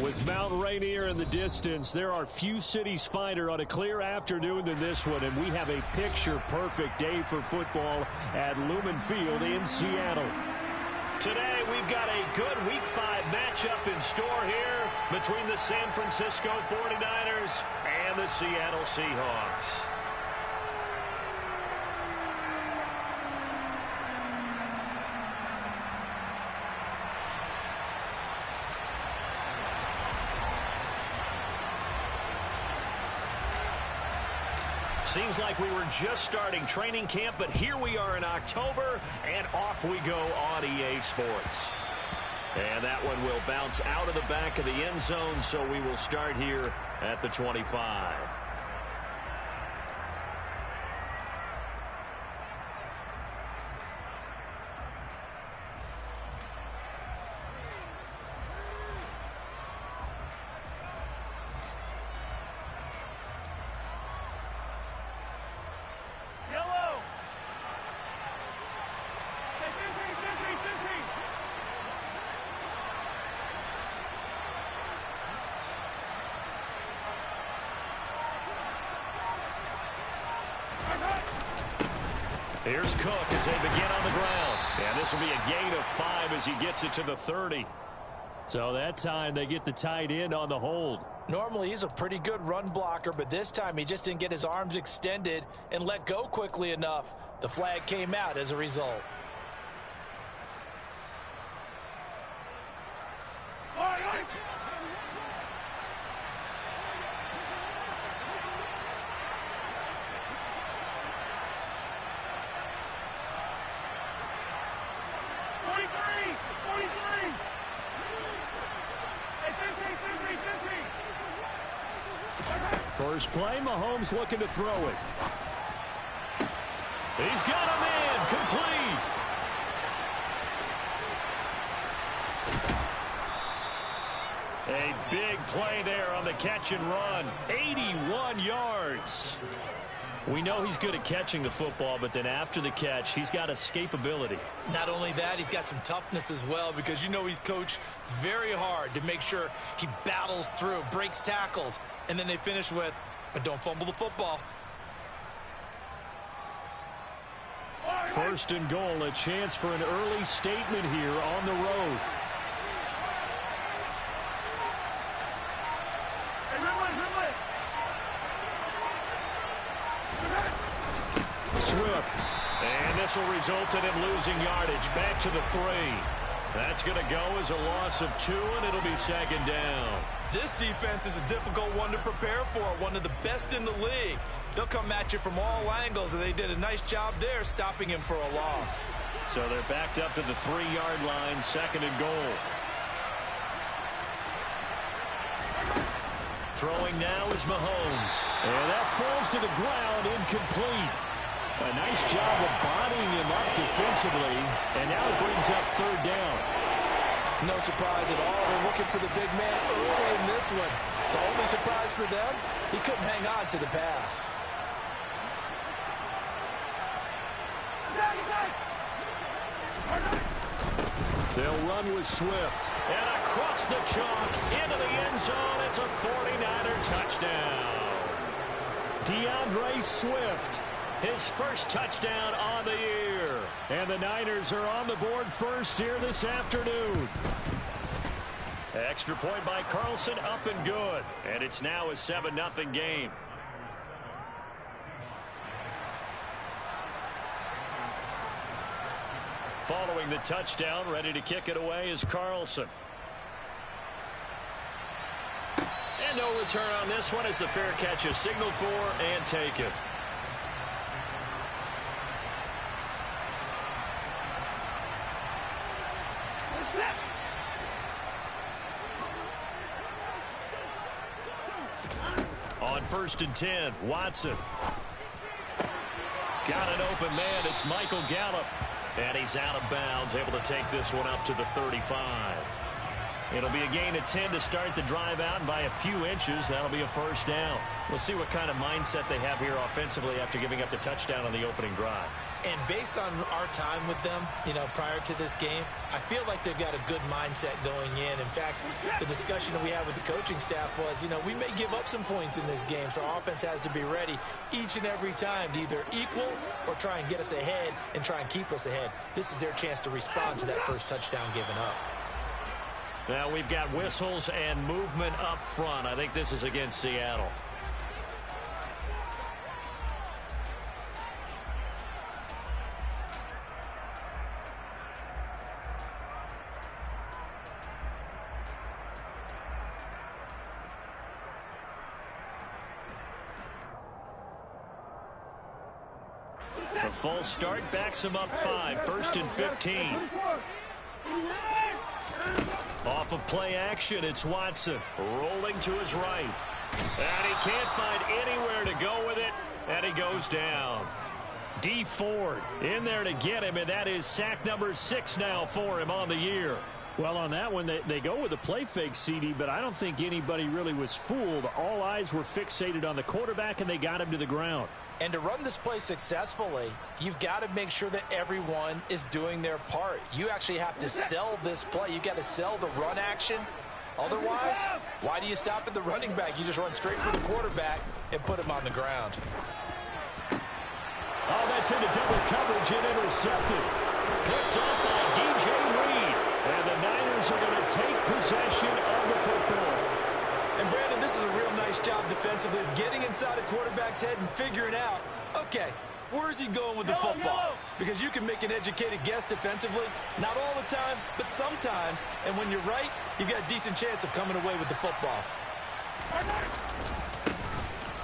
With Mount Rainier in the distance, there are few cities finer on a clear afternoon than this one, and we have a picture-perfect day for football at Lumen Field in Seattle. Today, we've got a good Week 5 matchup in store here between the San Francisco 49ers and the Seattle Seahawks. Seems like we were just starting training camp, but here we are in October, and off we go on EA Sports. And that one will bounce out of the back of the end zone, so we will start here at the 25. Here's Cook as they begin on the ground. And this will be a gain of 5 as he gets it to the 30. So that time they get the tight end on the hold. Normally he's a pretty good run blocker, but this time he just didn't get his arms extended and let go quickly enough. The flag came out as a result. First play, Mahomes looking to throw it. He's got him in, complete. A big play there on the catch and run. 81 yards. We know he's good at catching the football, but then after the catch, he's got escapability. Not only that, he's got some toughness as well, because you know he's coached very hard to make sure he battles through, breaks tackles, and then they finish with, but don't fumble the football. First and goal, a chance for an early statement here on the road. Swift. And this will result in him losing yardage back to the 3. That's going to go as a loss of 2, and it'll be second down. This defense is a difficult one to prepare for, one of the best in the league. They'll come at you from all angles, and they did a nice job there stopping him for a loss. So they're backed up to the 3-yard line, second and goal. Throwing now is Mahomes. And that falls to the ground, incomplete. A nice job of bodying him up defensively, and now it brings up third down. No surprise at all. They're looking for the big man early in this one. The only surprise for them, he couldn't hang on to the pass. They'll run with Swift. And across the chalk, into the end zone. It's a 49er touchdown. DeAndre Swift, his first touchdown on the year. And the Niners are on the board first here this afternoon. Extra point by Carlson, up and good. And it's now a 7-0 game. Following the touchdown, ready to kick it away is Carlson. And no return on this one as the fair catch is signaled for and taken. On 1st and 10, Watson. Got an open man. It's Michael Gallup. And he's out of bounds, able to take this one up to the 35. It'll be a gain of 10 to start the drive out, and by a few inches, that'll be a first down. We'll see what kind of mindset they have here offensively after giving up the touchdown on the opening drive. And based on our time with them, prior to this game, I feel like they've got a good mindset going in. In fact, the discussion that we had with the coaching staff was, we may give up some points in this game, so our offense has to be ready each and every time to either equal or try and get us ahead and try and keep us ahead. This is their chance to respond to that first touchdown given up. Now we've got whistles and movement up front. I think this is against Seattle. The full start backs him up 5, 1st and 15. Off of play action, it's Watson rolling to his right. And he can't find anywhere to go with it, and he goes down. D. Ford in there to get him, and that is sack number 6 now for him on the year. Well, on that one, they go with a play fake, CD, but I don't think anybody really was fooled. All eyes were fixated on the quarterback, and they got him to the ground. And to run this play successfully, you've got to make sure that everyone is doing their part. You actually have to sell this play. You've got to sell the run action. Otherwise, why do you stop at the running back? You just run straight for the quarterback and put him on the ground. Oh, that's into double coverage and intercepted. Picked off by DJ Reed. And the Niners are going to take possession of the football. And Brandon, this is a real nice job defensively of getting inside a quarterback's head and figuring out, okay, where's he going with the football? Because you can make an educated guess defensively, not all the time, but sometimes. And when you're right, you've got a decent chance of coming away with the football.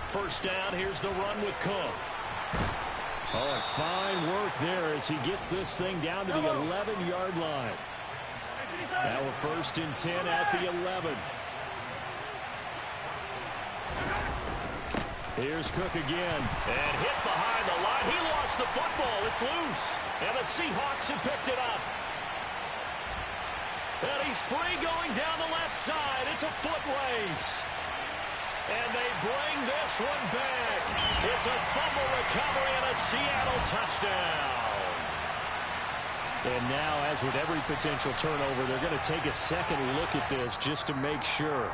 First down, here's the run with Cook. Oh, fine work there as he gets this thing down to the 11-yard line. Now we're 1st and 10 at the 11. Here's Cook again. And hit behind the line. He lost the football. It's loose. And the Seahawks have picked it up. And he's free going down the left side. It's a foot race. And they bring this one back. It's a fumble recovery and a Seattle touchdown. And now, as with every potential turnover, they're going to take a second look at this just to make sure.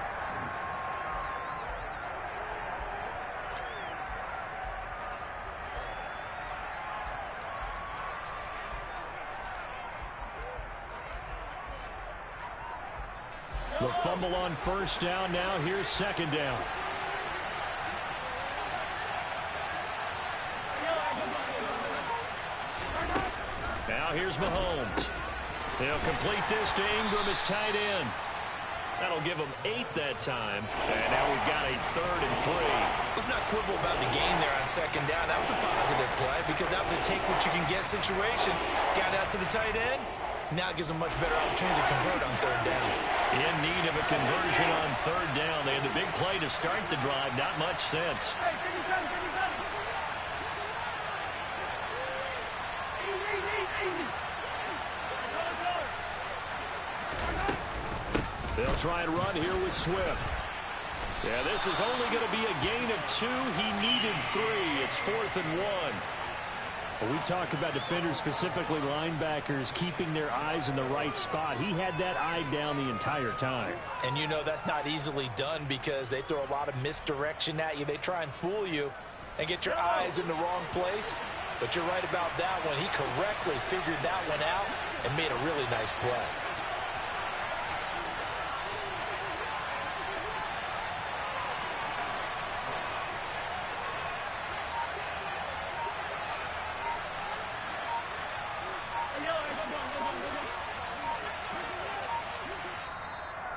The fumble on first down. Now here's second down. Now here's Mahomes. He'll complete this to Ingram as tight end. That'll give him 8 that time. And now we've got a 3rd and 3. Let's not quibble about the gain there on second down. That was a positive play because that was a take-what-you-can-get situation. Got out to the tight end. Now it gives them much better opportunity to convert on 3rd down. In need of a conversion on 3rd down. They had the big play to start the drive. Not much sense. They'll try and run here with Swift. Yeah, this is only going to be a gain of 2. He needed 3. It's 4th and 1. Well, we talk about defenders, specifically linebackers, keeping their eyes in the right spot. He had that eye down the entire time. And that's not easily done because they throw a lot of misdirection at you. They try and fool you and get your eyes in the wrong place. But you're right about that one. He correctly figured that one out and made a really nice play.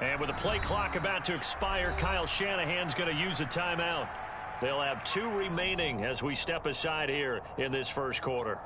And with the play clock about to expire, Kyle Shanahan's going to use a timeout. They'll have 2 remaining as we step aside here in this first quarter.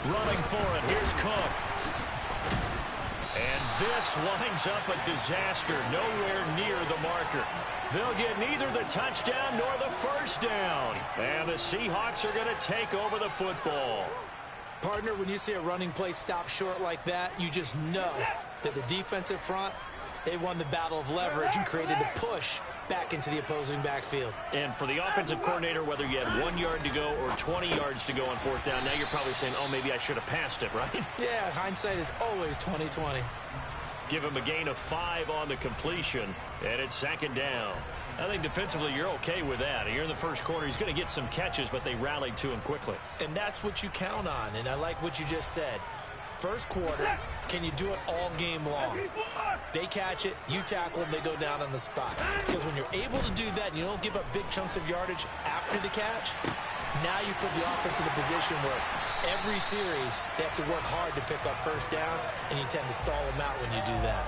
Running for it. Here's Cook. This winds up a disaster, nowhere near the marker. They'll get neither the touchdown nor the first down. And the Seahawks are going to take over the football. Partner, when you see a running play stop short like that, you just know that the defensive front, they won the battle of leverage and created the push back into the opposing backfield. And for the offensive coordinator, whether you had 1 yard to go or 20 yards to go on fourth down, now you're probably saying, oh, maybe I should have passed it, right? Yeah, hindsight is always 20/20. Give him a gain of 5 on the completion, and it's second down. I think defensively you're okay with that. You're in the first quarter. He's going to get some catches, but they rallied to him quickly. And that's what you count on, and I like what you just said. First quarter, can you do it all game long? They catch it, you tackle them, they go down on the spot. Because when you're able to do that and you don't give up big chunks of yardage after the catch, now you put the offense in a position where every series they have to work hard to pick up first downs, and you tend to stall them out when you do that.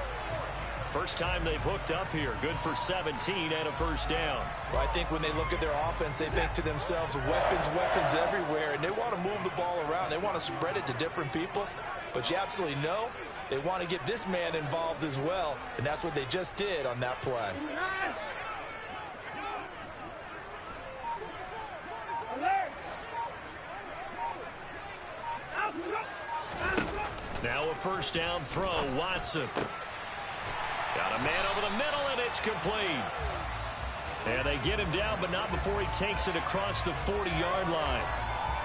First time they've hooked up here. Good for 17 and a first down. Well, I think when they look at their offense, they think to themselves, weapons everywhere, and they want to move the ball around. They want to spread it to different people, but you absolutely know they want to get this man involved as well, and that's what they just did on that play. Now a first down throw, Watson. Got a man over the middle, and it's complete. And they get him down, but not before he takes it across the 40-yard line.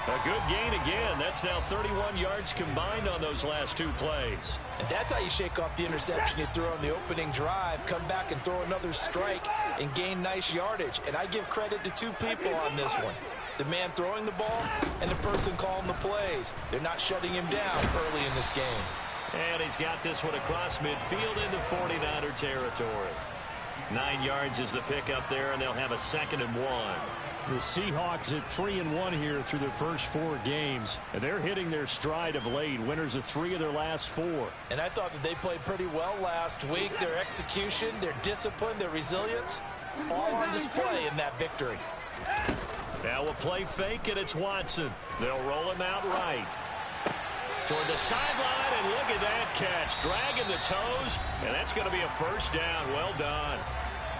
A good gain again. That's now 31 yards combined on those last 2 plays. And that's how you shake off the interception you threw on the opening drive, come back and throw another strike and gain nice yardage. And I give credit to 2 people on this one. The man throwing the ball and the person calling the plays. They're not shutting him down early in this game. And he's got this one across midfield into 49er territory. 9 yards is the pickup there, and they'll have a 2nd and 1. The Seahawks at 3-1 here through their first 4 games. And they're hitting their stride of late. Winners of 3 of their last 4. And I thought that they played pretty well last week. Their execution, their discipline, their resilience, all on display in that victory. Now a play fake, and it's Watson. They'll roll him out right. Toward the sideline, and look at that catch. Dragging the toes, and that's going to be a first down. Well done.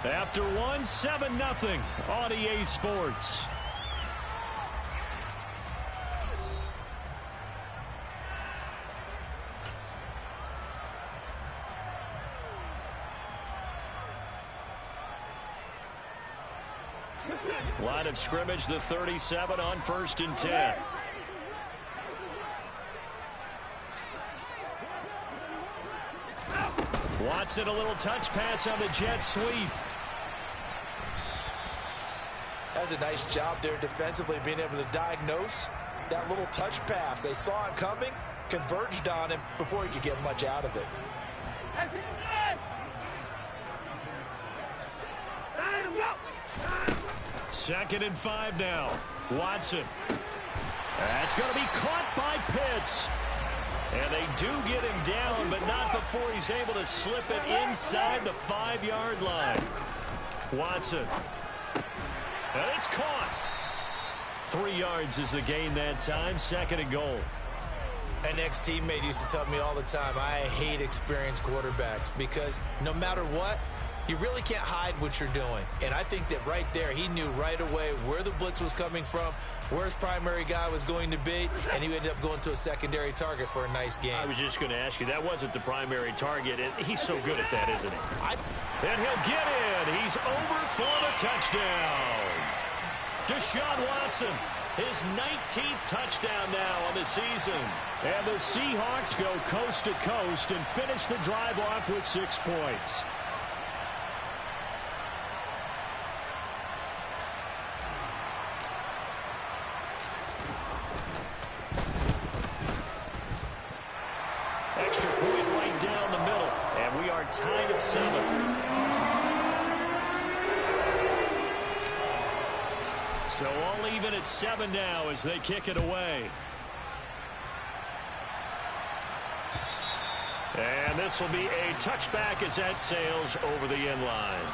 After 1, 7-0 on EA Sports. Line of scrimmage, the 37 on 1st and 10. Watson, a little touch pass on the jet sweep. That's a nice job there defensively, being able to diagnose that little touch pass. They saw it coming, converged on him before he could get much out of it. 2nd and 5 now. Watson. That's going to be caught by Pitts. And they do get him down, but not before he's able to slip it inside the 5-yard line. Watson. And it's caught. 3 yards is the gain that time. 2nd and goal. An ex-teammate used to tell me all the time, I hate experienced quarterbacks because no matter what, you really can't hide what you're doing. And I think that right there, he knew right away where the blitz was coming from, where his primary guy was going to be, and he ended up going to a secondary target for a nice game. I was just going to ask you, that wasn't the primary target, and he's so good at that, isn't he? And he'll get in. He's over for the touchdown. Deshaun Watson, his 19th touchdown now on the season. And the Seahawks go coast to coast and finish the drive off with 6 points. Extra point right down the middle, and we are tied at 7. So all even at 7 now as they kick it away. And this will be a touchback as that sails over the end line.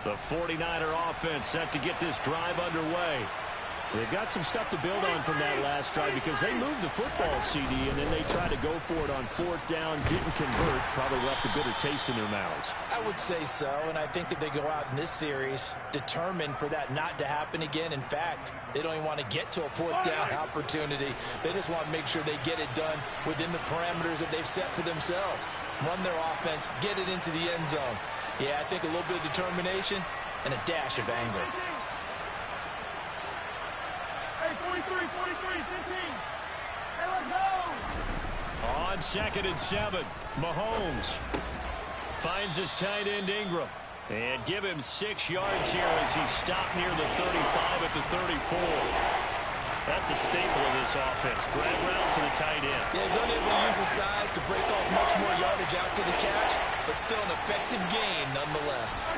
The 49er offense set to get this drive underway. They've got some stuff to build on from that last drive because they moved the football, CD, and then they tried to go for it on fourth down, didn't convert, probably left a bitter taste in their mouths. I would say so, and I think that they go out in this series determined for that not to happen again. In fact, they don't even want to get to a fourth down opportunity. They just want to make sure they get it done within the parameters that they've set for themselves. Run their offense, get it into the end zone. Yeah, I think a little bit of determination and a dash of anger. Hey, 43, 15. Hey, let's go. On 2nd and 7, Mahomes finds his tight end Ingram. And give him 6 yards here as he stopped near the 35 at the 34. That's a staple of this offense. Drag route to the tight end. Yeah, he's unable to use his size to break off much more yardage after the catch, but still an effective gain nonetheless.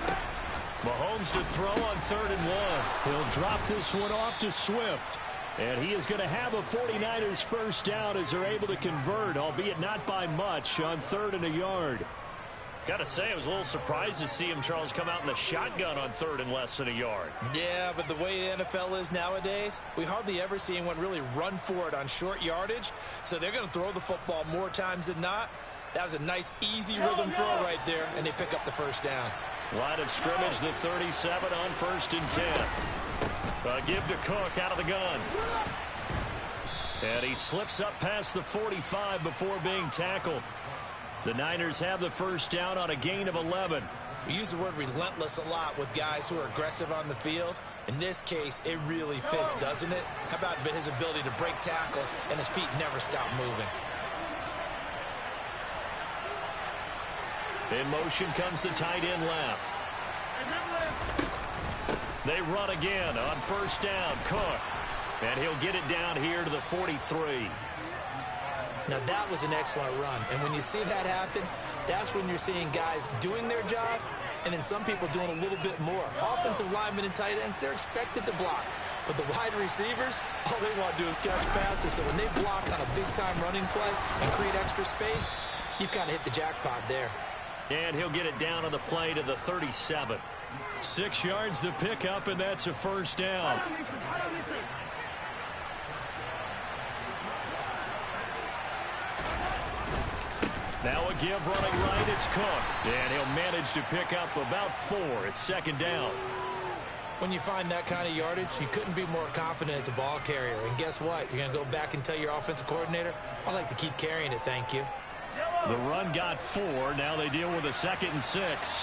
Mahomes to throw on 3rd and 1. He'll drop this one off to Swift. And he is going to have a 49ers first down as they're able to convert, albeit not by much, on 3rd and a yard. Got to say, I was a little surprised to see him, Charles, come out in the shotgun on 3rd and less than a yard. Yeah, but the way the NFL is nowadays, we hardly ever see anyone really run for it on short yardage. So they're going to throw the football more times than not. That was a nice, easy rhythm throw right there, and they pick up the first down. Line of scrimmage, the 37 on 1st and 10. Give to Cook out of the gun. And he slips up past the 45 before being tackled. The Niners have the first down on a gain of 11. We use the word relentless a lot with guys who are aggressive on the field. In this case, it really fits, doesn't it? How about his ability to break tackles and his feet never stop moving? In motion comes the tight end left. They run again on first down. Cook. And he'll get it down here to the 43. Now, that was an excellent run. And when you see that happen, that's when you're seeing guys doing their job and then some people doing a little bit more. Offensive linemen and tight ends, they're expected to block. But the wide receivers, all they want to do is catch passes. So when they block on a big-time running play and create extra space, you've kind of hit the jackpot there. And he'll get it down on the play to the 37. 6 yards to pick up, and that's a first down. Now a give running right, it's Cook. And he'll manage to pick up about 4. It's 2nd down. When you find that kind of yardage, you couldn't be more confident as a ball carrier. And guess what? You're going to go back and tell your offensive coordinator, I'd like to keep carrying it, thank you. The run got 4. Now they deal with a 2nd and 6.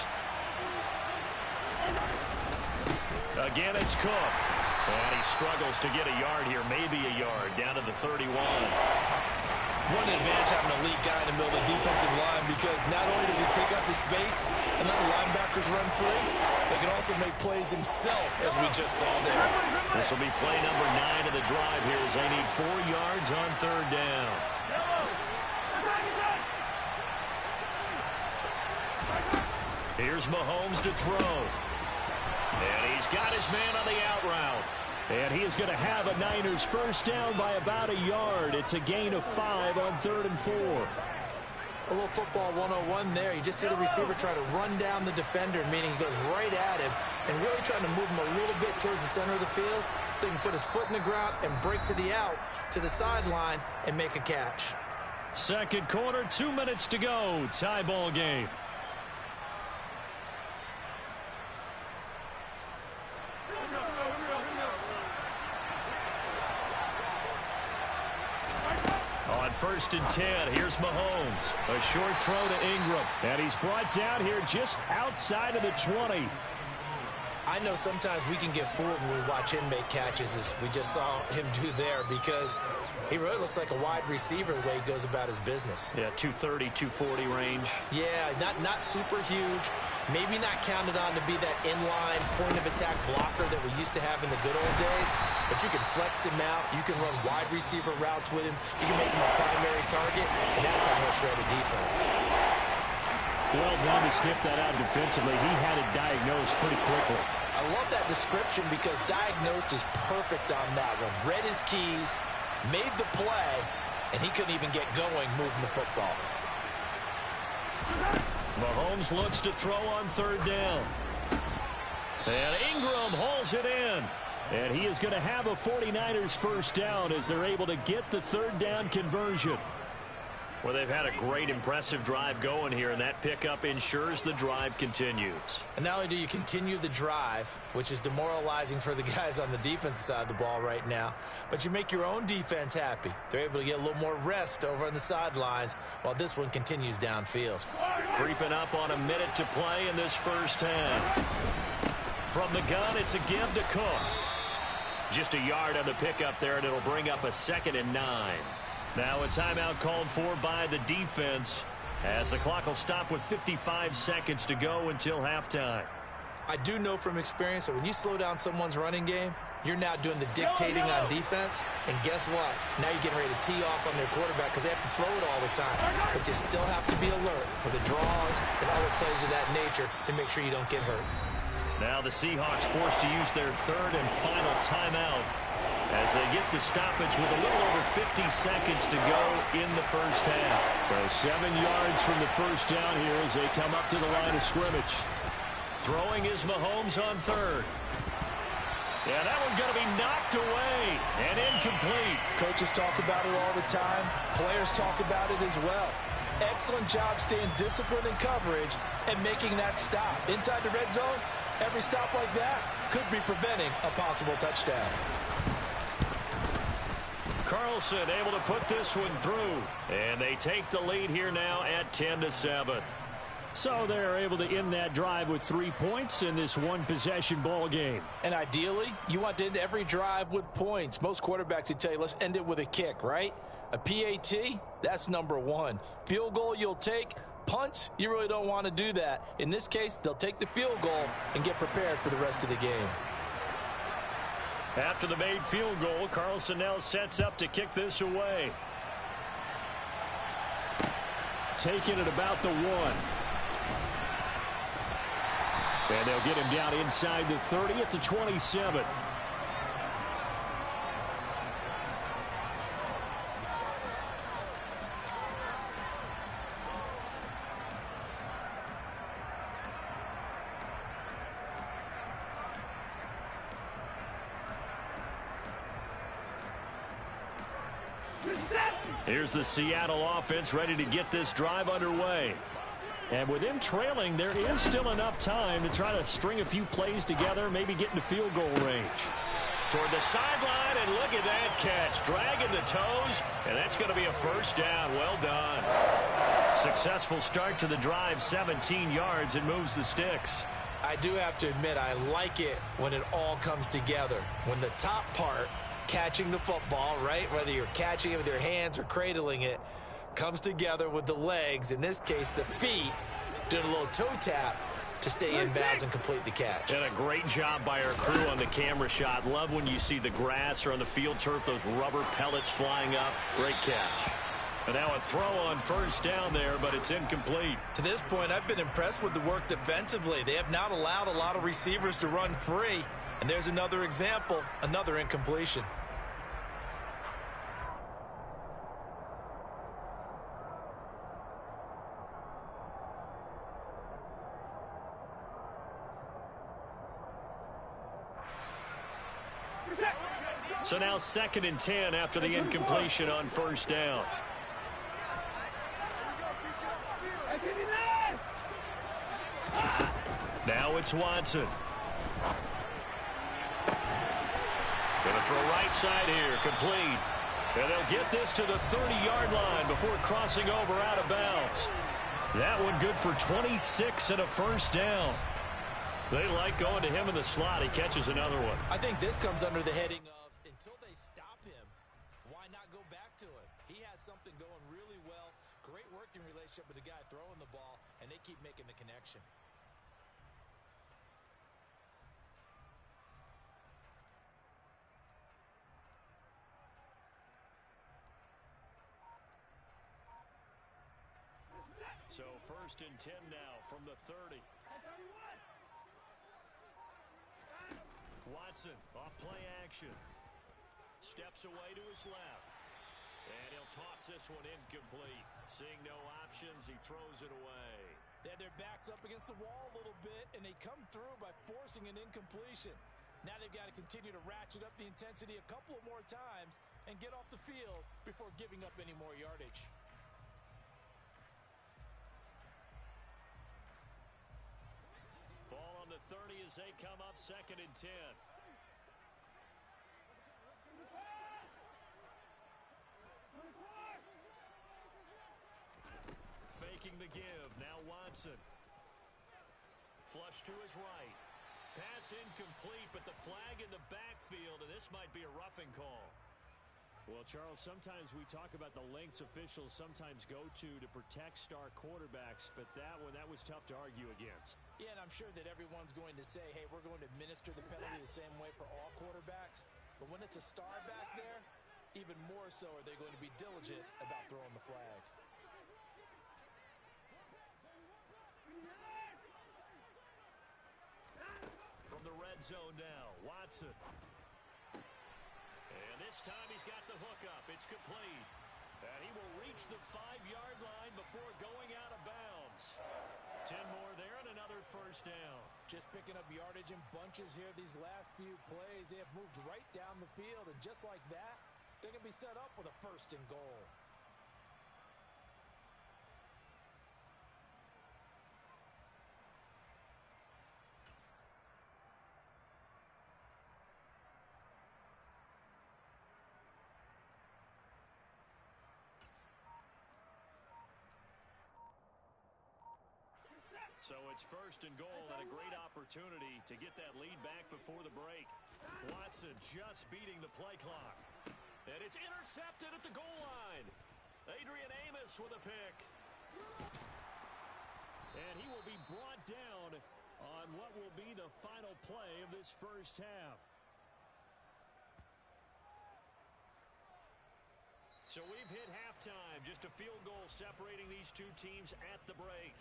Again, it's Cook. And he struggles to get a yard here, maybe a yard, down to the 31. One advantage having an elite guy in the middle of the defensive line, because not only does he take up the space and let the linebackers run free, but he can also make plays himself, as we just saw there. This will be play number 9 of the drive here as they need 4 yards on 3rd down. Here's Mahomes to throw. And he's got his man on the out route. And he is going to have a Niners first down by about a yard. It's a gain of 5 on 3rd and 4. A little football 101 there. You just see the receiver try to run down the defender, meaning he goes right at him and really trying to move him a little bit towards the center of the field so he can put his foot in the ground and break to the out, to the sideline, and make a catch. Second quarter, 2 minutes to go. Tie ball game. On 1st and 10, here's Mahomes. A short throw to Ingram. And he's brought down here just outside of the 20. I know sometimes we can get fooled when we watch him make catches, as we just saw him do there, because he really looks like a wide receiver the way he goes about his business. Yeah, 230, 240 range. Yeah, not super huge. Maybe not counted on to be that inline point-of-attack blocker that we used to have in the good old days. But you can flex him out. You can run wide receiver routes with him. You can make him a primary target, and that's how he'll shred a defense. Well done to sniff that out defensively. He had it diagnosed pretty quickly. I love that description because diagnosed is perfect on that one. Read his keys, made the play, and he couldn't even get going moving the football. Mahomes looks to throw on 3rd down. And Ingram hauls it in. And he is going to have a 49ers first down as they're able to get the third down conversion. Well, they've had a great, impressive drive going here, and that pickup ensures the drive continues. And not only do you continue the drive, which is demoralizing for the guys on the defensive side of the ball right now, but you make your own defense happy. They're able to get a little more rest over on the sidelines while this one continues downfield. Creeping up on a minute to play in this first half. From the gun, it's a give to Cook. Just a yard on the pickup there, and it'll bring up a 2nd and 9. Now a timeout called for by the defense as the clock will stop with 55 seconds to go until halftime. I do know from experience that when you slow down someone's running game, you're now doing the dictating on defense. And guess what? Now you're getting ready to tee off on their quarterback because they have to throw it all the time. But you still have to be alert for the draws and other plays of that nature to make sure you don't get hurt. Now the Seahawks forced to use their third and final timeout as they get the stoppage with a little over 50 seconds to go in the first half. So 7 yards from the first down here as they come up to the line of scrimmage. Throwing is Mahomes on third. Yeah, that one's going to be knocked away and incomplete. Coaches talk about it all the time. Players talk about it as well. Excellent job staying disciplined in coverage and making that stop. Inside the red zone, every stop like that could be preventing a possible touchdown. Carlson able to put this one through. And they take the lead here now at 10-7. So they're able to end that drive with 3 points in this one-possession ball game. And ideally, you want to end every drive with points. Most quarterbacks would tell you, let's end it with a kick, right? A PAT, that's number 1. Field goal you'll take. Punts, you really don't want to do that. In this case, they'll take the field goal and get prepared for the rest of the game. After the made field goal, Carlson now sets up to kick this away. Taking it about the 1. And they'll get him down inside the 30 at the 27. Here's the Seattle offense ready to get this drive underway. And with them trailing, there is still enough time to try to string a few plays together, maybe get into field goal range. Toward the sideline, and look at that catch. Dragging the toes, and that's going to be a first down. Well done. Successful start to the drive, 17 yards, and moves the sticks. I do have to admit, I like it when it all comes together. When the top part, catching the football, right, whether you're catching it with your hands or cradling it, comes together with the legs, in this case the feet, doing a little toe tap to stay in bounds and complete the catch. And a great job by our crew on the camera shot. Love when you see the grass or on the field turf, those rubber pellets flying up. Great catch. And now a throw on first down there, but it's incomplete. To this point, I've been impressed with the work defensively. They have not allowed a lot of receivers to run free. And there's another example, another incompletion. So now 2nd and 10 after the incompletion on first down. Now it's Watson. Going to throw right side here, complete. And they'll get this to the 30-yard line before crossing over out of bounds. That one good for 26 and a first down. They like going to him in the slot. He catches another one. I think this comes under the heading of, until they stop him, why not go back to him? He has something going really well. Great working relationship with the guy throwing the ball, and they keep making the connection. So 1st and 10 now from the 30. Watson off play action. Steps away to his left. And he'll toss this one incomplete. Seeing no options, he throws it away. They're back backs up against the wall a little bit, and they come through by forcing an incompletion. Now they've got to continue to ratchet up the intensity a couple of more times and get off the field before giving up any more yardage. Ball on the 30 as they come up 2nd and 10. Faking the give. Now Watson. Flush to his right. Pass incomplete, but the flag in the backfield, and this might be a roughing call. Well, Charles, sometimes we talk about the lengths officials sometimes go to protect star quarterbacks, but that was tough to argue against. Yeah, and I'm sure that everyone's going to say, hey, we're going to administer the penalty the same way for all quarterbacks. But when it's a star back there, even more so are they going to be diligent about throwing the flag. From the red zone now, Watson. And this time he's got the hook up. It's complete. And he will reach the 5-yard line before going out of bounds. 10 more there and another first down. Just picking up yardage in bunches here these last few plays. They have moved right down the field, and just like that, they're going to be set up with a 1st and goal. So it's 1st and goal and a great opportunity to get that lead back before the break. Watson just beating the play clock. And it's intercepted at the goal line. Adrian Amos with a pick. And he will be brought down on what will be the final play of this first half. So we've hit halftime. Just a field goal separating these two teams at the break.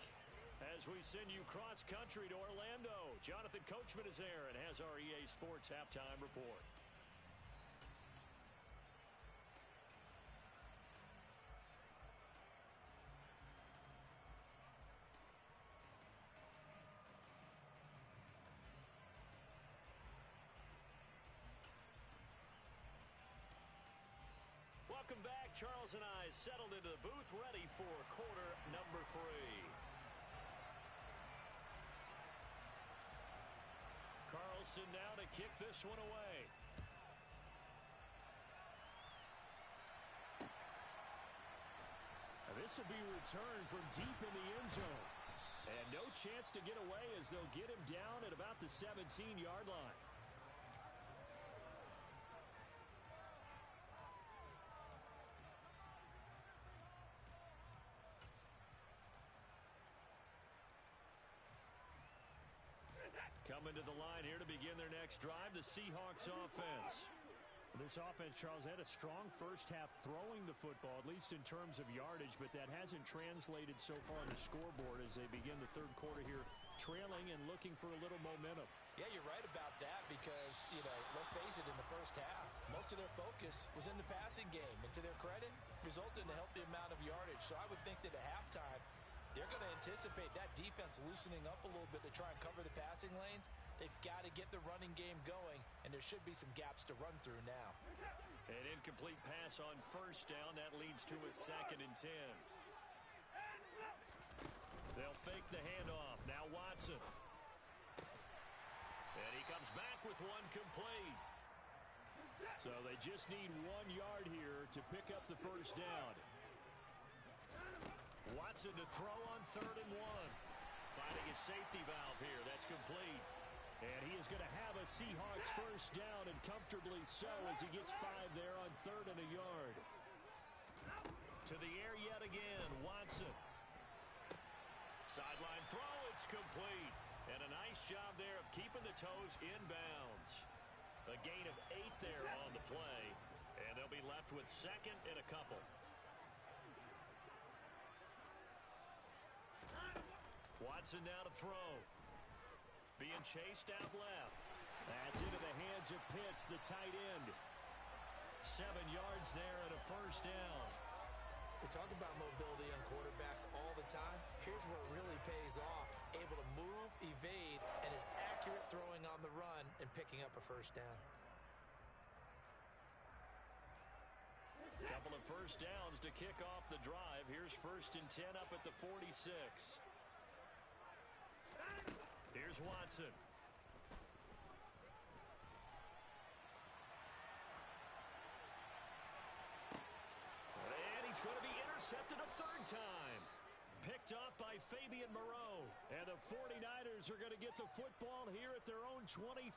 As we send you cross-country to Orlando, Jonathan Coachman is there and has our EA Sports Halftime Report. Welcome back. Charles and I settled into the booth, ready for quarter number 3. Carlson now to kick this one away. Now this will be returned from deep in the end zone. And no chance to get away as they'll get him down at about the 17-yard line. Coming to the line here to begin their next drive, the Seahawks offense. This offense, Charles, had a strong first half throwing the football, at least in terms of yardage, but that hasn't translated so far on the scoreboard as they begin the third quarter here, trailing and looking for a little momentum. Yeah, you're right about that because, let's face it, in the first half, most of their focus was in the passing game. And to their credit, resulted in a healthy amount of yardage. So I would think that at halftime, they're going to anticipate that defense loosening up a little bit to try and cover the passing lanes. They've got to get the running game going, and there should be some gaps to run through now. An incomplete pass on first down. That leads to a 2nd and 10. They'll fake the handoff. Now Watson. And he comes back with one complete. So they just need 1 yard here to pick up the first down. Watson to throw on 3rd and 1. Finding his safety valve here. That's complete. And he is going to have a Seahawks first down, and comfortably so as he gets 5 there on 3rd and a yard. To the air yet again, Watson. Sideline throw, it's complete. And a nice job there of keeping the toes inbounds. A gain of 8 there on the play. And they'll be left with 2nd and a couple. Watson now to throw. Being chased out left. That's into the hands of Pitts, the tight end. 7 yards there and a first down. We talk about mobility on quarterbacks all the time. Here's where it really pays off. picking up a first down. Couple of first downs to kick off the drive. Here's 1st and 10 up at the 46. Here's Watson. And he's going to be intercepted a 3rd time. Picked off by Fabian Moreau. And the 49ers are going to get the football here at their own 23.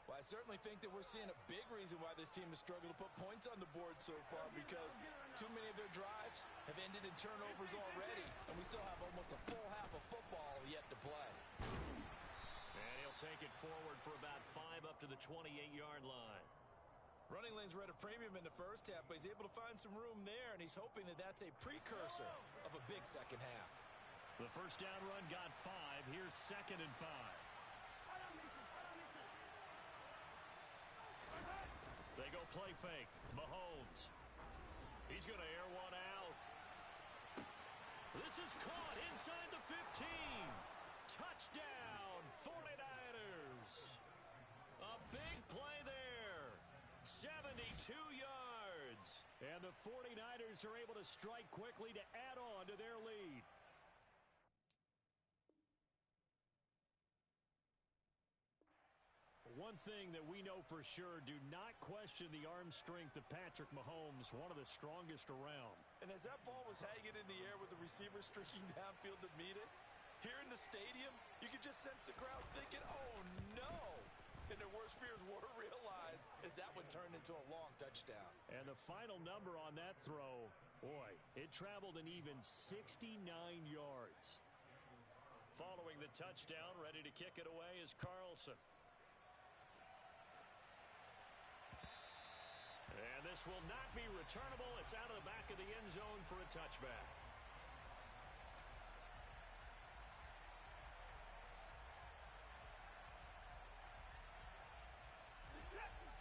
Well, I certainly think that we're seeing a big reason why this team has struggled to put points on the board so far, because too many of their drives have ended in turnovers already, and we still have almost a full half of football yet to play. And he'll take it forward for about 5 up to the 28-yard line. Running lanes were at a premium in the first half, but he's able to find some room there, and he's hoping that that's a precursor of a big second half. The first down run got 5. Here's 2nd and 5. They go play fake. Mahomes. He's going to air one out. This is caught inside the 15. Touchdown, 49ers. A big play there. 72 yards. And the 49ers are able to strike quickly to add on to their lead. One thing that we know for sure, do not question the arm strength of Patrick Mahomes, one of the strongest around. And as that ball was hanging in the air with the receiver streaking downfield to meet it, here in the stadium, you could just sense the crowd thinking, oh no! And their worst fears were realized as that one turned into a long touchdown. And the final number on that throw, boy, it traveled an even 69 yards. Following the touchdown, ready to kick it away is Carlson. And this will not be returnable. It's out of the back of the end zone for a touchback.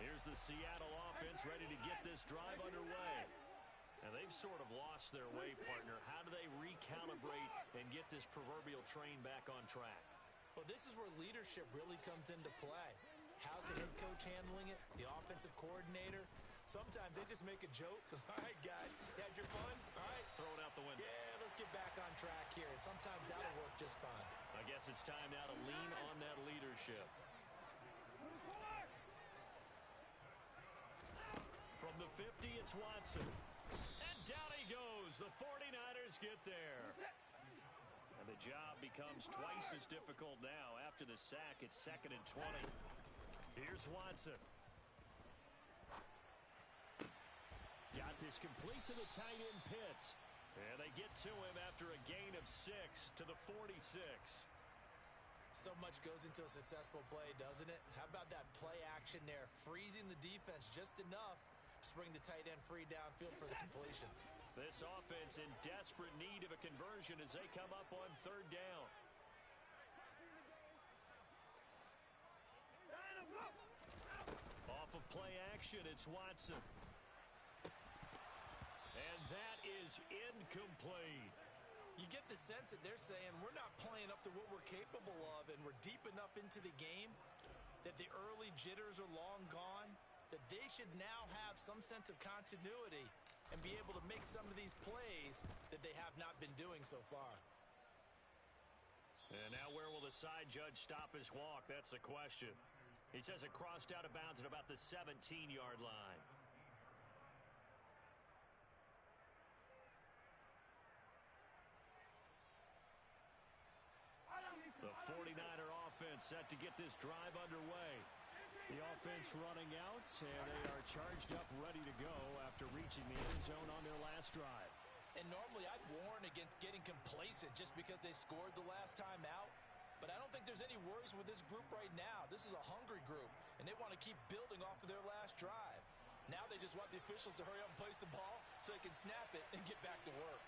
Here's the Seattle offense ready to get this drive underway. And they've sort of lost their way, partner. How do they recalibrate and get this proverbial train back on track? Well, this is where leadership really comes into play. How's the head coach handling it? The offensive coordinator? Sometimes they just make a joke. All right, guys, you had your fun? All right. Throw it out the window. Yeah, let's get back on track here. And sometimes that'll work just fine. I guess it's time now to lean on that leadership. From the 50, it's Watson. And down he goes. The 49ers get there. And the job becomes twice as difficult now. After the sack, it's 2nd and 20. Here's Watson. Got this complete to the tight end Pitts. And they get to him after a gain of 6 to the 46. So much goes into a successful play, doesn't it? How about that play action there? Freezing the defense just enough to bring the tight end free downfield for the completion. This offense in desperate need of a conversion as they come up on 3rd down. Off of play action, it's Watson. And that is incomplete. You get the sense that they're saying we're not playing up to what we're capable of, and we're deep enough into the game that the early jitters are long gone, that they should now have some sense of continuity and be able to make some of these plays that they have not been doing so far. And now where will the side judge stop his walk? That's the question. He says it crossed out of bounds at about the 17-yard line. The 49er offense set to get this drive underway. The offense running out, and they are charged up, ready to go after reaching the end zone on their last drive. And normally I'd warn against getting complacent just because they scored the last time out. But I don't think there's any worries with this group right now. This is a hungry group, and they want to keep building off of their last drive. Now they just want the officials to hurry up and place the ball so they can snap it and get back to work.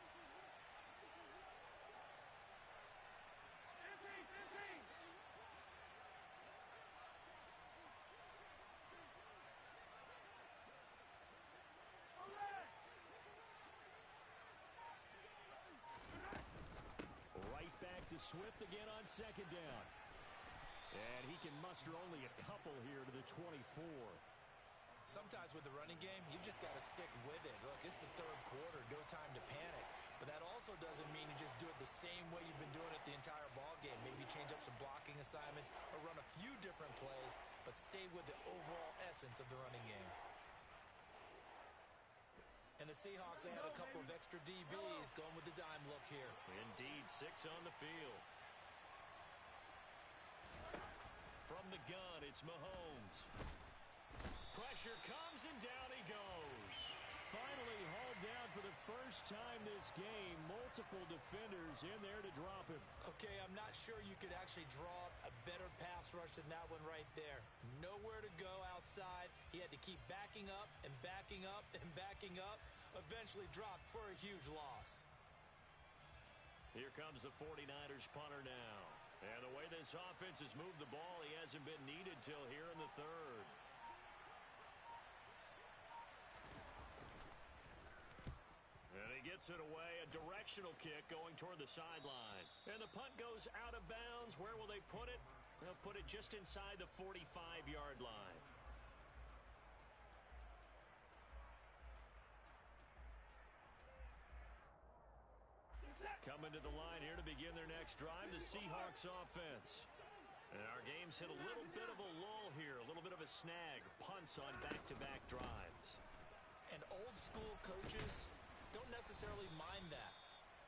Right back to Swift again on 2nd down. And he can muster only a couple here to the 24. Sometimes with the running game, you've just got to stick with it. Look, it's the third quarter, no time to panic. But that also doesn't mean you just do it the same way you've been doing it the entire ball game. Maybe change up some blocking assignments or run a few different plays, but stay with the overall essence of the running game. And the Seahawks, they had a couple of extra DBs going with the dime look here. Indeed, 6 on the field. From the gun, it's Mahomes. Pressure comes, and down he goes. Finally hauled down for the first time this game. Multiple defenders in there to drop him. Okay, I'm not sure you could actually draw up a better pass rush than that one right there. Nowhere to go outside. He had to keep backing up and backing up and backing up. Eventually dropped for a huge loss. Here comes the 49ers punter now. And the way this offense has moved the ball, he hasn't been needed till here in the third. And he gets it away, a directional kick going toward the sideline. And the punt goes out of bounds. Where will they put it? They'll put it just inside the 45-yard line. Coming to the line here to begin their next drive, the Seahawks offense. And our game's hit a little bit of a lull here, a little bit of a snag. Punts on back-to-back drives. And old-school coaches don't necessarily mind that.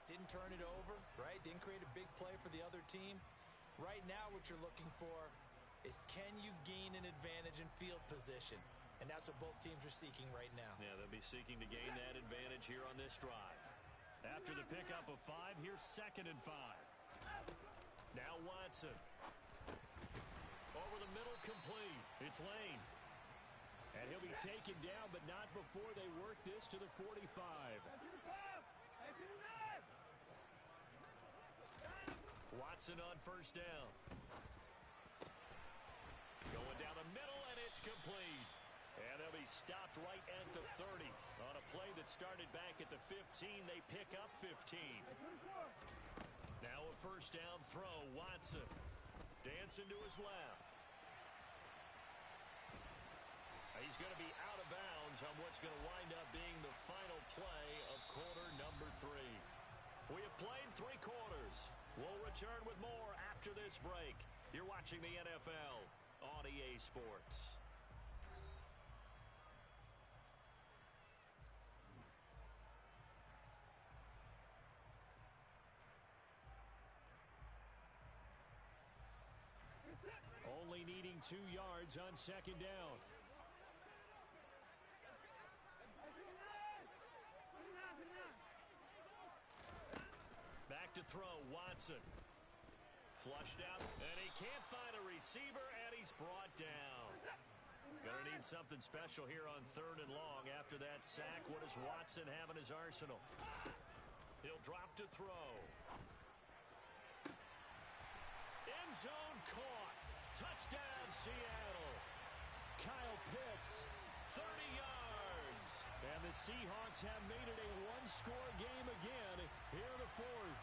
Didn't turn it over, right? Didn't create a big play for the other team. Right now what you're looking for is, can you gain an advantage in field position? And that's what both teams are seeking right now. Yeah, they'll be seeking to gain that advantage here on this drive. After the pickup of 5, here's 2nd and 5. Now Watson. Over the middle, complete. It's Lane. And he'll be taken down, but not before they work this to the 45. Watson on first down. Going down the middle, and it's complete. And they'll be stopped right at the 30. On a play that started back at the 15, they pick up 15. Now a first down throw, Watson. Dancing to his left. He's going to be out of bounds on what's going to wind up being the final play of quarter number 3. We have played 3 quarters. We'll return with more after this break. You're watching the NFL on EA Sports. Only needing 2 yards on 2nd down. Back to throw, Watson. Flushed out, and he can't find a receiver, and he's brought down. Gonna need something special here on 3rd and long. After that sack, what does Watson have in his arsenal? He'll drop to throw. End zone caught. Touchdown, Seattle. Kyle Pitts, 30 yards. And the Seahawks have made it a 1-score game again here in the 4th.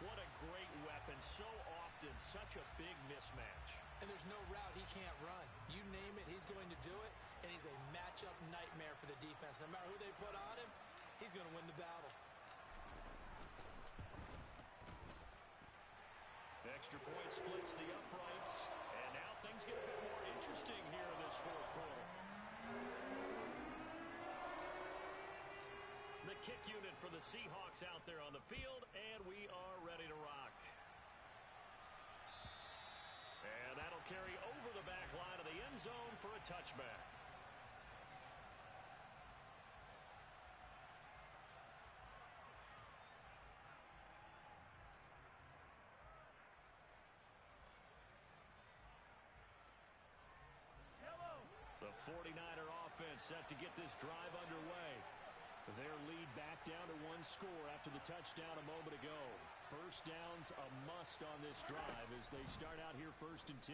What a great weapon. So often, such a big mismatch. And there's no route he can't run. You name it, he's going to do it. And he's a matchup nightmare for the defense. No matter who they put on him, he's going to win the battle. Extra point splits the uprights. And now things get a bit more interesting here in this 4th quarter. The kick unit for the Seahawks out there on the field, and we are ready to rock. And that'll carry over the back line of the end zone for a touchback. The 49er offense set to get this drive underway. Their lead back down to 1 score after the touchdown a moment ago. First down's a must on this drive as they start out here 1st and 10.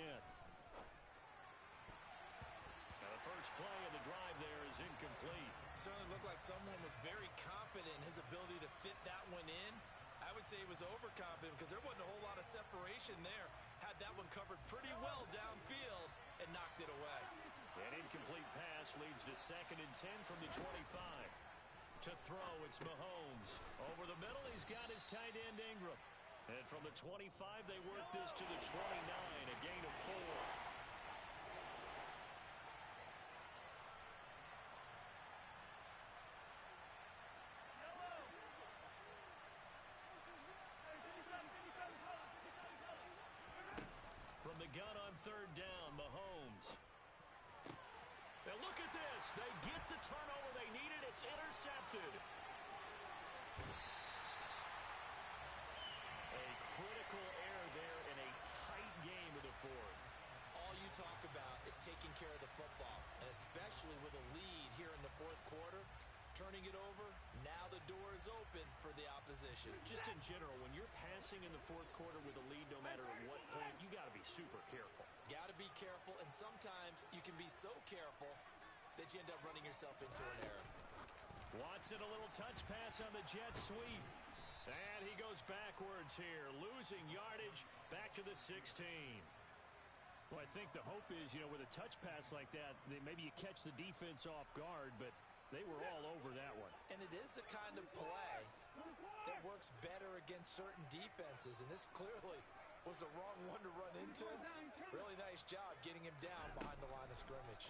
Now the first play of the drive there is incomplete. Certainly looked like someone was very confident in his ability to fit that one in. I would say he was overconfident because there wasn't a whole lot of separation there. Had that one covered pretty well downfield and knocked it away. An incomplete pass leads to 2nd and 10 from the 25. To throw, it's Mahomes. Over the middle, he's got his tight end Ingram. And from the 25, they work this to the 29, a gain of 4. From the gun on 3rd down, Mahomes. Now look at this. They get the turnover they needed. It's intercepted. A critical error there in a tight game of the 4th. All you talk about is taking care of the football, and especially with a lead here in the 4th quarter. Turning it over, now the door is open for the opposition. Just in general, when you're passing in the 4th quarter with a lead, no matter at what point, you got to be super careful. Got to be careful, and sometimes you can be so careful that you end up running yourself into an error. Watson, a little touch pass on the jet sweep. And he goes backwards here, losing yardage back to the 16. Well, I think the hope is, with a touch pass like that, maybe you catch the defense off guard, but they were all over that one. And it is the kind of play that works better against certain defenses. And this clearly was the wrong one to run into. Really nice job getting him down behind the line of scrimmage.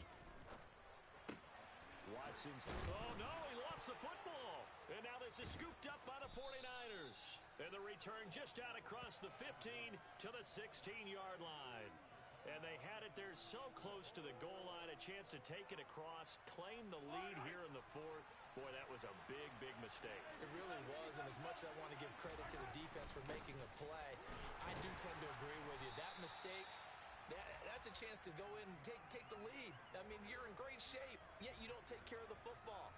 Watson's, oh no, he lost the football. And now this is scooped up by the 49ers. And the return just out across the 15 to the 16-yard line. And they had it there so close to the goal line, a chance to take it across, claim the lead here in the 4th. Boy, that was a big, big mistake. It really was, and as much as I want to give credit to the defense for making a play, I do tend to agree with you. That mistake, that's a chance to go in and take the lead. I mean, you're in great shape, yet you don't take care of the football.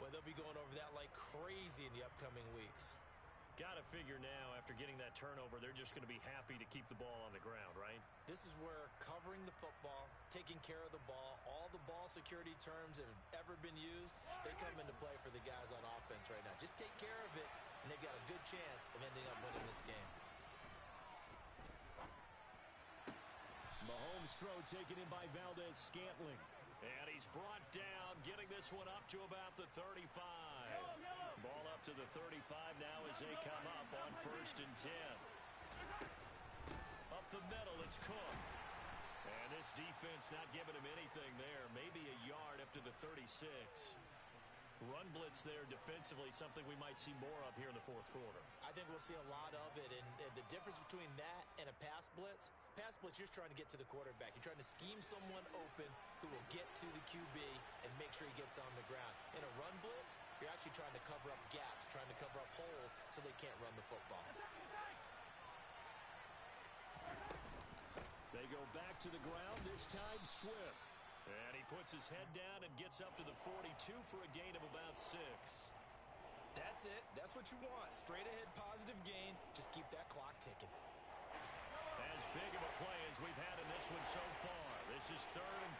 But they'll be going over that like crazy in the upcoming weeks. Got to figure now, after getting that turnover, they're just going to be happy to keep the ball on the ground, right? This is where covering the football, taking care of the ball, all the ball security terms that have ever been used, they come into play for the guys on offense right now. Just take care of it, and they've got a good chance of ending up winning this game. Mahomes' throw taken in by Valdez-Scantling. And he's brought down, getting this one up to about the 35. Ball up to the 35 now as they come up on 1st and 10. Up the middle, it's Cook. And this defense not giving him anything there. Maybe a yard up to the 36. Run blitz there defensively, something we might see more of here in the 4th quarter. I think we'll see a lot of it, and the difference between that and a pass blitz, you're just trying to get to the quarterback. You're trying to scheme someone open who will get to the QB and make sure he gets on the ground. In a run blitz, you're actually trying to cover up gaps, trying to cover up holes so they can't run the football. They go back to the ground, this time Swift. And he puts his head down and gets up to the 42 for a gain of about 6. That's it. That's what you want. Straight ahead positive gain. Just keep that clock ticking. As big of a play as we've had in this one so far. This is 3rd and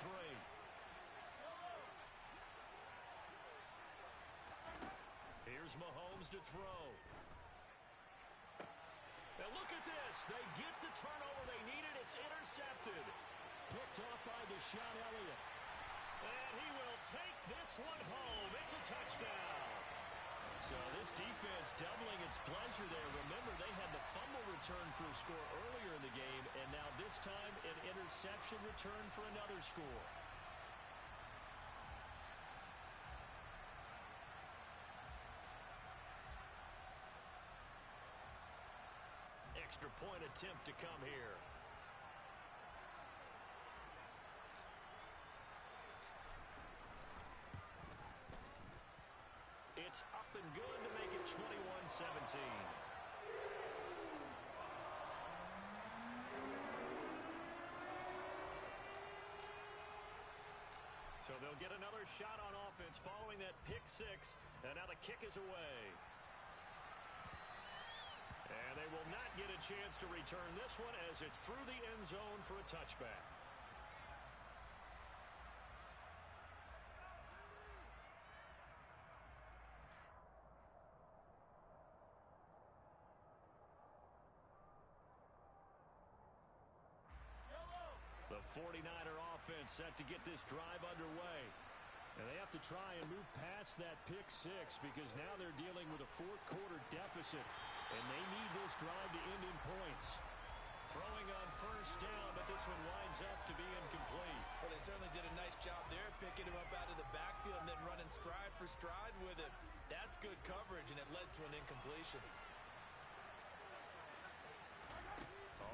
3. Here's Mahomes to throw. Now look at this. They get the turnover they needed. It's intercepted. Picked off by Deshaun Elliott. And he will take this one home. It's a touchdown. So this defense doubling its pleasure there. Remember, they had the fumble return for a score earlier in the game, and now this time an interception return for another score. Extra point attempt to come here. It's up and good to make it 21-17. So they'll get another shot on offense following that pick 6. And now the kick is away. And they will not get a chance to return this one as it's through the end zone for a touchback. 49er offense set to get this drive underway. And they have to try and move past that pick six because now they're dealing with a fourth-quarter deficit. And they need this drive to end in points. Throwing on first down, but this one winds up to be incomplete. Well, they certainly did a nice job there, picking him up out of the backfield and then running stride for stride with him. That's good coverage, and it led to an incompletion.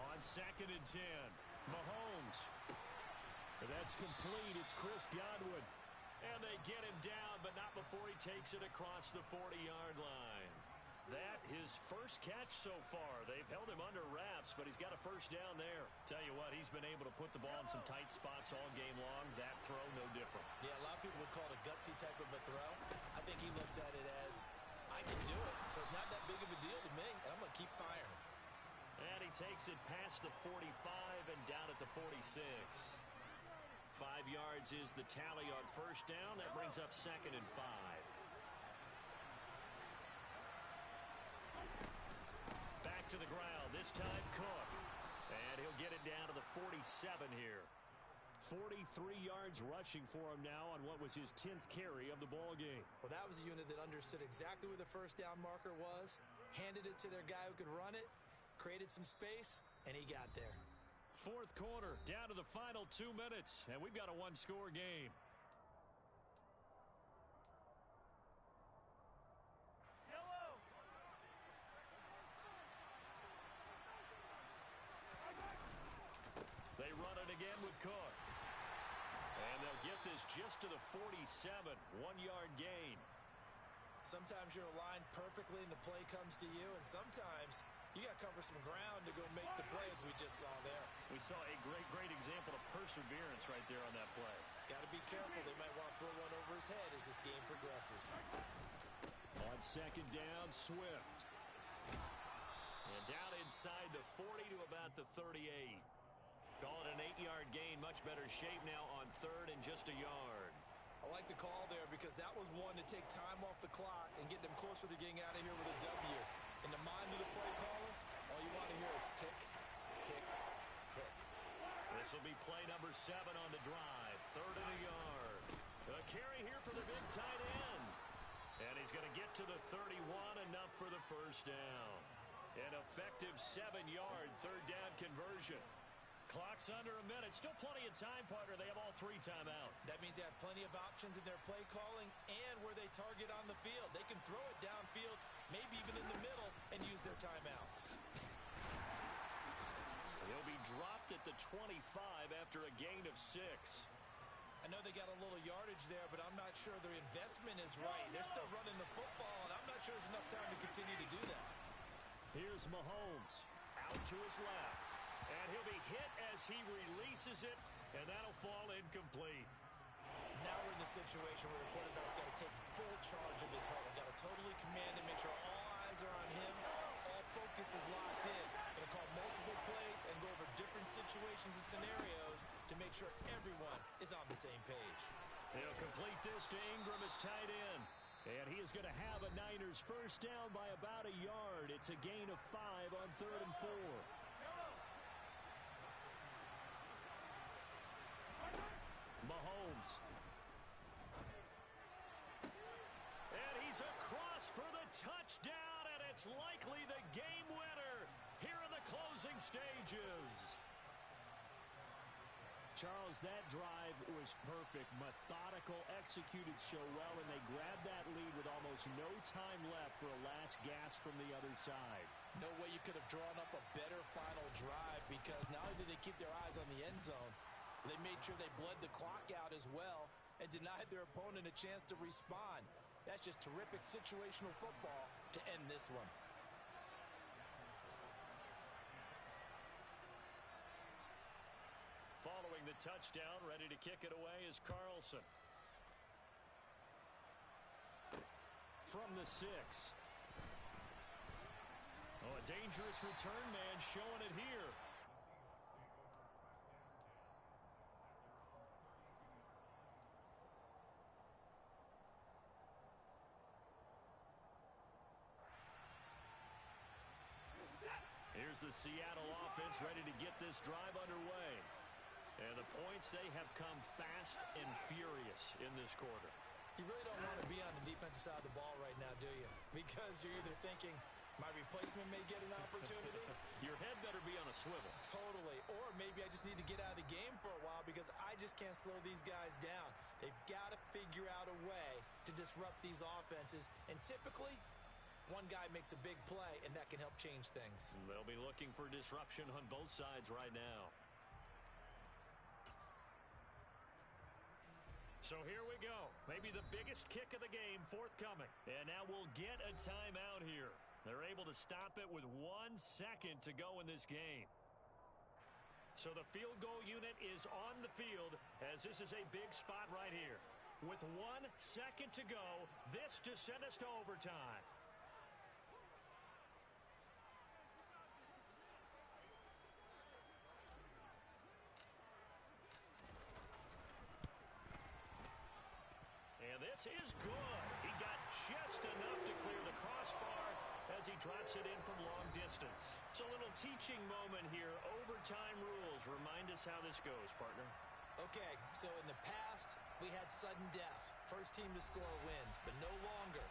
On 2nd and 10, Mahomes. That's complete. It's Chris Godwin. And they get him down, but not before he takes it across the 40-yard line. That his first catch so far. They've held him under wraps, but he's got a first down there. Tell you what, he's been able to put the ball in some tight spots all game long. That throw, no different. Yeah, a lot of people would call it a gutsy type of a throw. I think he looks at it as, I can do it, so it's not that big of a deal to me, and I'm going to keep firing. And he takes it past the 45 and down at the 46. 5 yards is the tally on first down. That brings up 2nd and 5. Back to the ground. This time Cook. And he'll get it down to the 47 here. 43 yards rushing for him now on what was his 10th carry of the ball game. Well, that was a unit that understood exactly where the first down marker was, handed it to their guy who could run it, created some space, and he got there. Fourth quarter, down to the final 2 minutes, and we've got a one-score game. Yellow. They run it again with Cook. And they'll get this just to the 47, 1-yard gain. Sometimes you're aligned perfectly and the play comes to you, and sometimes you got to cover some ground to go make the play, as we just saw there. We saw a great example of perseverance right there on that play. Got to be careful. They might want to throw one over his head as this game progresses. On 2nd down, Swift. And down inside the 40 to about the 38. Call it an 8-yard gain. Much better shape now on 3rd and just a yard. I like the call there because that was one to take time off the clock and get them closer to getting out of here with a W. In the mind of the play caller, all you want to hear is tick, tick, tick. This will be play number 7 on the drive. 3rd and a yard. A carry here for the big tight end. And he's going to get to the 31, enough for the first down. An effective 7-yard 3rd down conversion. Clock's under a minute. Still plenty of time, partner. They have all 3 timeouts. That means they have plenty of options in their play calling and where they target on the field. They can throw it downfield, maybe even in the middle, and use their timeouts. He'll be dropped at the 25 after a gain of 6. I know they got a little yardage there, but I'm not sure their investment is right. They're still running the football, and I'm not sure there's enough time to continue to do that. Here's Mahomes out to his left. And he'll be hit as he releases it, and that'll fall incomplete. Now we're in the situation where the quarterback's got to take full charge of his huddle. Got to totally command it, make sure all eyes are on him. All focus is locked in. Going to call multiple plays and go over different situations and scenarios to make sure everyone is on the same page. He'll complete this to Ingram as tight end. And he is going to have a Niners first down by about a yard. It's a gain of 5 on 3rd and 4. Mahomes. And he's across for the touchdown, and it's likely the game winner here in the closing stages. Charles, that drive was perfect, methodical, executed so well, and they grabbed that lead with almost no time left for a last gasp from the other side. No way you could have drawn up a better final drive because not only did they keep their eyes on the end zone, they made sure they bled the clock out as well and denied their opponent a chance to respond. That's just terrific situational football to end this one. Following the touchdown, ready to kick it away is Carlson. From the 6. Oh, a dangerous return man showing it here. Here's the Seattle offense ready to get this drive underway. And the points, they have come fast and furious in this quarter. You really don't want to be on the defensive side of the ball right now, do you? Because you're either thinking, my replacement may get an opportunity. Your head better be on a swivel. Totally. Or maybe I just need to get out of the game for a while because I just can't slow these guys down. They've got to figure out a way to disrupt these offenses. And typically, one guy makes a big play, and that can help change things. They'll be looking for disruption on both sides right now. So here we go. Maybe the biggest kick of the game forthcoming. And now we'll get a timeout here. They're able to stop it with 1 second to go in this game. So the field goal unit is on the field as this is a big spot right here. With 1 second to go, this to send us to overtime. And this is good. He got just enough to clear the crossbar as he drops it in from long distance. It's a little teaching moment here. Overtime rules. Remind us how this goes, partner. Okay, so in the past, we had sudden death. First team to score wins, but no longer.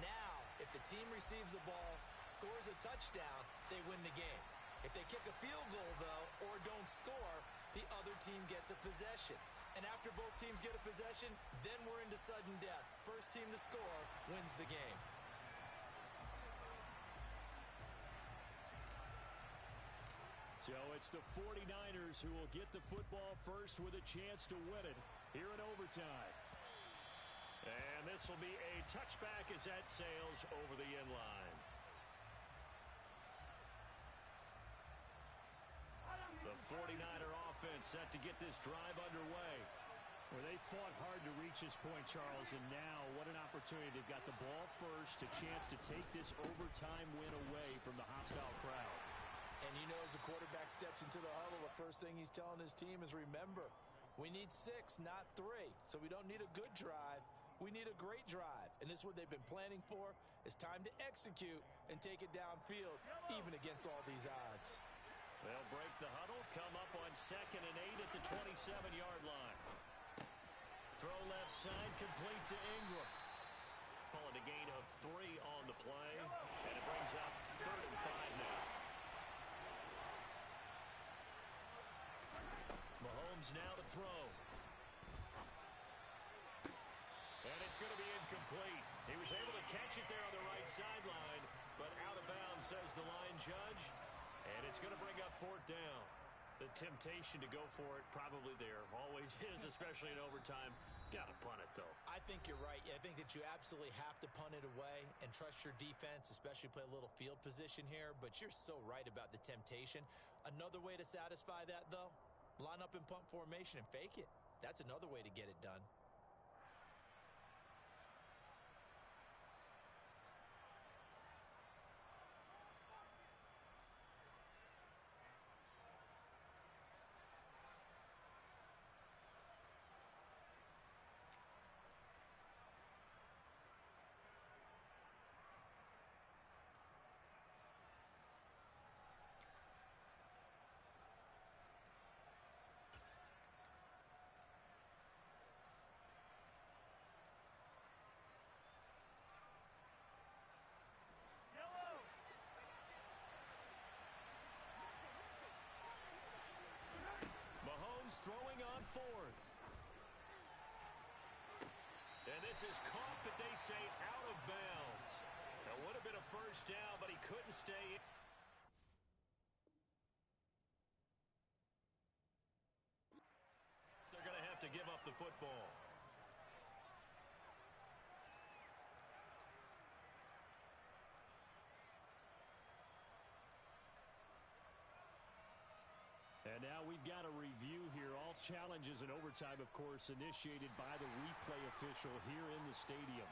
Now, if the team receives the ball, scores a touchdown, they win the game. If they kick a field goal, though, or don't score, the other team gets a possession. And after both teams get a possession, then we're into sudden death. First team to score wins the game. So it's the 49ers who will get the football first with a chance to win it here in overtime. And this will be a touchback as that sails over the end line. The 49er offense set to get this drive underway. Well, they fought hard to reach this point, Charles, and now what an opportunity. They've got the ball first, a chance to take this overtime win away from the hostile crowd. And you know, as the quarterback steps into the huddle, the first thing he's telling his team is, remember, we need 6, not 3. So we don't need a good drive. We need a great drive. And this is what they've been planning for. It's time to execute and take it downfield, even against all these odds. They'll break the huddle, come up on 2nd and 8 at the 27-yard line. Throw left side, complete to Ingram. Calling a gain of 3 on the play, and it brings up 3rd and 5 now. Mahomes now to throw. And it's going to be incomplete. He was able to catch it there on the right sideline, but out of bounds, says the line judge. And it's going to bring up 4th down. The temptation to go for it probably there. Always is, especially in overtime. Got to punt it, though. I think you're right. I think that you absolutely have to punt it away and trust your defense, especially play a little field position here. But you're so right about the temptation. Another way to satisfy that, though, line up in punt formation and fake it. That's another way to get it done. Mahomes throwing on 4th. And this is caught, but they say out of bounds. That would have been a first down, but he couldn't stay in. They're going to have to give up the football. And now we've got a review here. All challenges in overtime, of course, initiated by the replay official here in the stadium.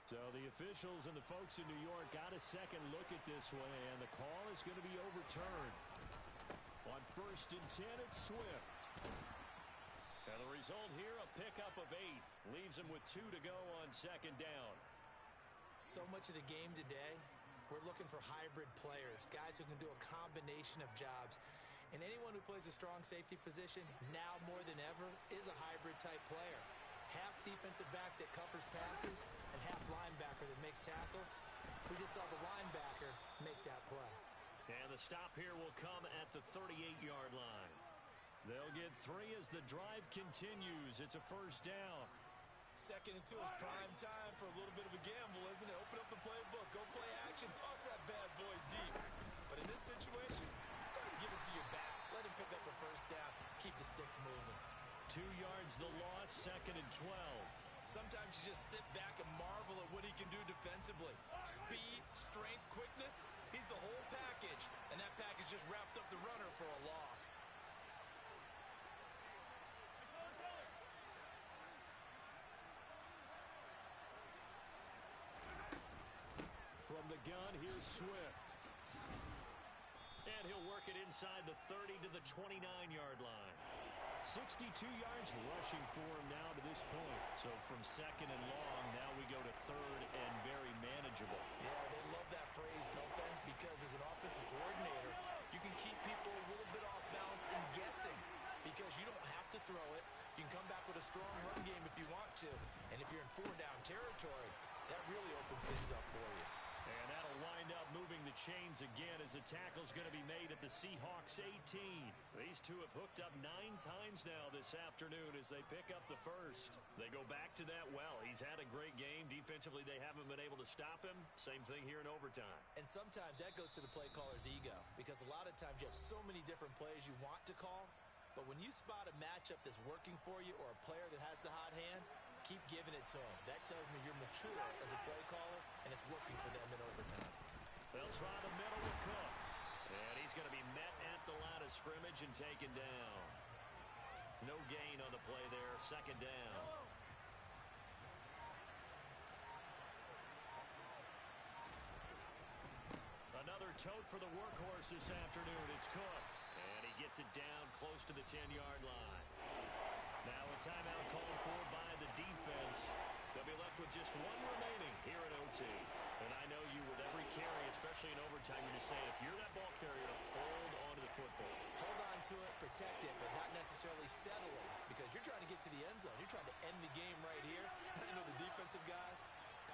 So the officials and the folks in New York got a second look at this one, and the call is going to be overturned. On 1st and 10, it's Swift. And the result here, a pickup of 8. Leaves them with 2 to go on 2nd down. So much of the game today We're looking for hybrid players, guys who can do a combination of jobs. And anyone who plays a strong safety position, now more than ever, is a hybrid-type player. Half defensive back that covers passes and half linebacker that makes tackles. We just saw the linebacker make that play. And the stop here will come at the 38-yard line. They'll get 3 as the drive continues. It's a first down. 2nd and 2 is prime time for a little bit of a gamble, isn't it? Open up the playbook, go play action, toss that bad boy deep. But in this situation, go ahead and give it to your back. Let him pick up a first down. Keep the sticks moving. 2 yards the loss, 2nd and 12. Sometimes you just sit back and marvel at what he can do defensively. Speed, strength, quickness, he's the whole package. And that package just wrapped up the runner for a loss. From the gun, here's Swift. And he'll work it inside the 30 to the 29-yard line. 62 yards rushing for him now to this point. So from 2nd and long, now we go to 3rd and very manageable. Yeah, they love that phrase, don't they? Because as an offensive coordinator, you can keep people a little bit off balance and guessing. Because you don't have to throw it. You can come back with a strong run game if you want to. And if you're in 4-down territory, that really opens things up for you. And that'll wind up moving the chains again as the tackle's going to be made at the Seahawks 18. These two have hooked up 9 times now this afternoon as they pick up the first. They go back to that well. He's had a great game. Defensively, they haven't been able to stop him. Same thing here in overtime. And sometimes that goes to the play caller's ego because a lot of times you have so many different plays you want to call. But when you spot a matchup that's working for you or a player that has the hot hand, keep giving it to him. That tells me you're mature as a play caller, and it's working for them in overtime. They'll try the middle with Cook. And he's going to be met at the line of scrimmage and taken down. No gain on the play there. 2nd down. Another tote for the workhorse this afternoon. It's Cook. And he gets it down close to the 10-yard line. Now a timeout called for by the defense. They'll be left with just 1 remaining here at OT. And I know you with every carry, especially in overtime, you're just saying if you're that ball carrier, hold on to the football. Hold on to it, protect it, but not necessarily settling because you're trying to get to the end zone. You're trying to end the game right here. I know the defensive guys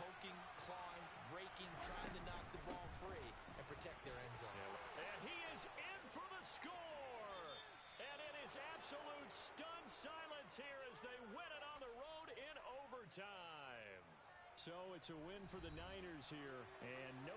poking, clawing, raking, trying to knock the ball free and protect their end zone. And he is in for the score. And it is absolute stunned silence here as they win it on the road in overtime. So it's a win for the Niners here, and no